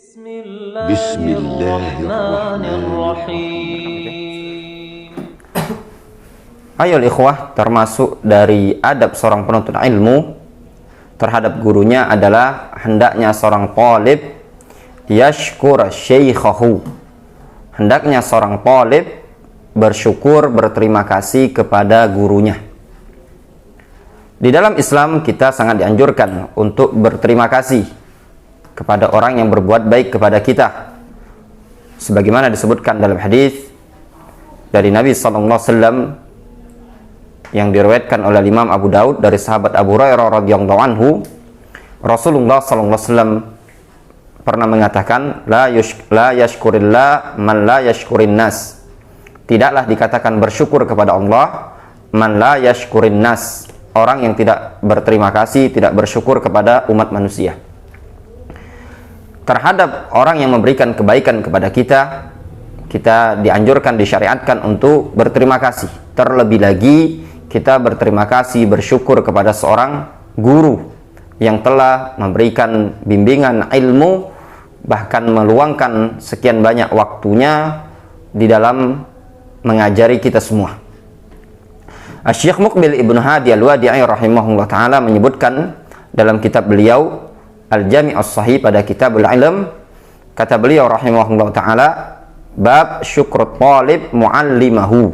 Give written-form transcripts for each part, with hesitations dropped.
Bismillahirrahmanirrahim. Ayo ikhwah, termasuk dari adab seorang penuntut ilmu terhadap gurunya adalah hendaknya seorang talib yashkur syaikhahu. Hendaknya seorang talib bersyukur, berterima kasih kepada gurunya. Di dalam Islam kita sangat dianjurkan untuk berterima kasih kepada orang yang berbuat baik kepada kita, sebagaimana disebutkan dalam hadis dari Nabi SAW yang diriwayatkan oleh Imam Abu Daud dari sahabat Abu Hurairah radhiyallahu anhu. Rasulullah SAW pernah mengatakan, la yashkurillah man la yashkurin nas. Tidaklah dikatakan bersyukur kepada Allah man la yashkurin nas, orang yang tidak berterima kasih, tidak bersyukur kepada umat manusia. Terhadap orang yang memberikan kebaikan kepada kita, kita dianjurkan, disyariatkan untuk berterima kasih. Terlebih lagi kita berterima kasih, bersyukur kepada seorang guru yang telah memberikan bimbingan ilmu, bahkan meluangkan sekian banyak waktunya di dalam mengajari kita semua. Syekh Muqbil Ibnu Hadi Al-Wadi'i rahimahullah ta'ala menyebutkan dalam kitab beliau Al-Jami' As-Sahih pada Kitabul Ilm, kata beliau rahimahullah ta'ala, bab syukur talib muallimahu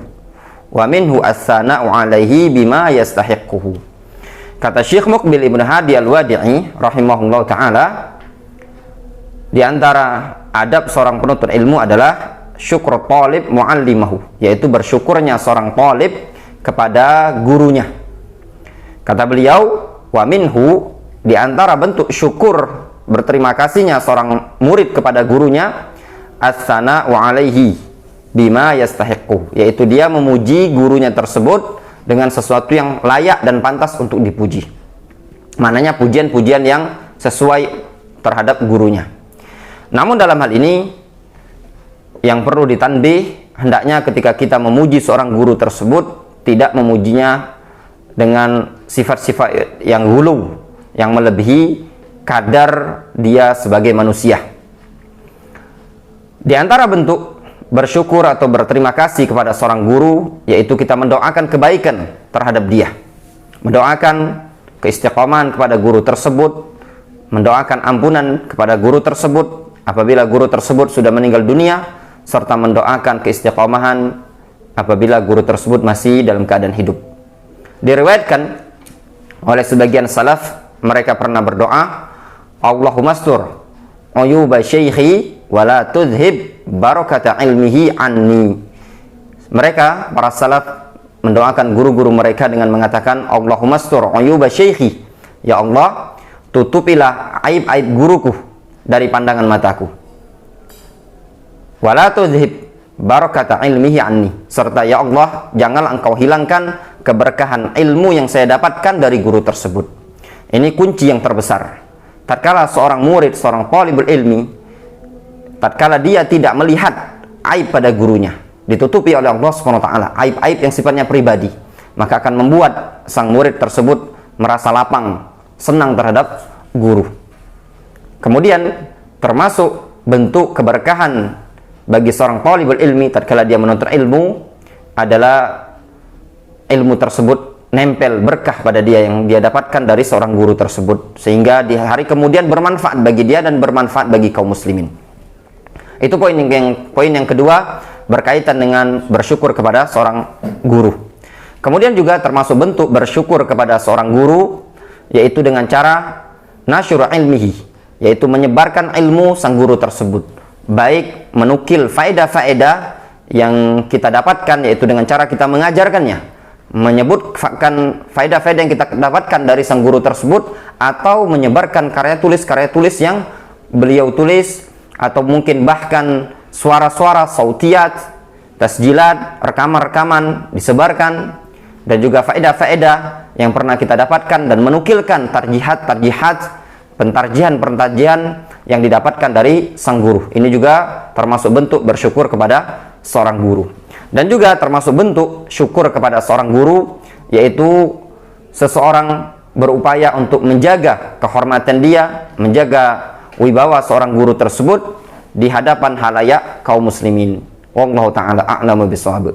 wa minhu as-sana'u alaihi bima yastahiquhu. Kata Syekh Muqbil Ibnu Hadi Al-Wadi'i rahimahullah ta'ala, di antara adab seorang penuntut ilmu adalah syukur talib muallimahu, yaitu bersyukurnya seorang talib kepada gurunya. Kata beliau, wa minhu, di antara bentuk syukur berterima kasihnya seorang murid kepada gurunya, as-sana'u alaihi bima yastahiqu, yaitu dia memuji gurunya tersebut dengan sesuatu yang layak dan pantas untuk dipuji. Maknanya pujian-pujian yang sesuai terhadap gurunya. Namun dalam hal ini yang perlu ditanbih, hendaknya ketika kita memuji seorang guru tersebut tidak memujinya dengan sifat-sifat yang hulu, yang melebihi kadar dia sebagai manusia. Di antara bentuk bersyukur atau berterima kasih kepada seorang guru, yaitu kita mendoakan kebaikan terhadap dia, mendoakan keistiqomahan kepada guru tersebut, mendoakan ampunan kepada guru tersebut apabila guru tersebut sudah meninggal dunia, serta mendoakan keistiqomahan apabila guru tersebut masih dalam keadaan hidup. Diriwayatkan oleh sebagian salaf, mereka pernah berdoa, Allahumma astur uyuba syaikhi wa la tudhib barakata ilmihi anni. Mereka, para salaf, mendoakan guru-guru mereka dengan mengatakan, Allahumma astur uyuba syaikhi, ya Allah, tutupilah aib-aib guruku dari pandangan mataku. Wa la tudhib barakata ilmihi anni, serta ya Allah, janganlah engkau hilangkan keberkahan ilmu yang saya dapatkan dari guru tersebut. Ini kunci yang terbesar. Tatkala seorang murid, seorang talibul ilmi, tatkala dia tidak melihat aib pada gurunya, ditutupi oleh Allah Subhanahu wa taala, aib-aib yang sifatnya pribadi, maka akan membuat sang murid tersebut merasa lapang, senang terhadap guru. Kemudian termasuk bentuk keberkahan bagi seorang talibul ilmi tatkala dia menuntut ilmu adalah ilmu tersebut nempel berkah pada dia yang dia dapatkan dari seorang guru tersebut, sehingga di hari kemudian bermanfaat bagi dia dan bermanfaat bagi kaum muslimin. Itu poin yang kedua, berkaitan dengan bersyukur kepada seorang guru. Kemudian juga termasuk bentuk bersyukur kepada seorang guru, yaitu dengan cara nasyur ilmihi, yaitu menyebarkan ilmu sang guru tersebut, baik menukil faedah-faedah yang kita dapatkan, yaitu dengan cara kita mengajarkannya, menyebutkan faedah-faedah yang kita dapatkan dari sang guru tersebut, atau menyebarkan karya tulis yang beliau tulis, atau mungkin bahkan suara-suara sautiyat, tasjilat, rekaman-rekaman disebarkan, dan juga faedah-faedah yang pernah kita dapatkan, dan menukilkan tarjihat-tarjihat, pentarjihan yang didapatkan dari sang guru. Ini juga termasuk bentuk bersyukur kepada seorang guru. Dan juga termasuk bentuk syukur kepada seorang guru, yaitu seseorang berupaya untuk menjaga kehormatan dia, menjaga wibawa seorang guru tersebut di hadapan halayak kaum muslimin. Wallahu taala a'lamu bishawab.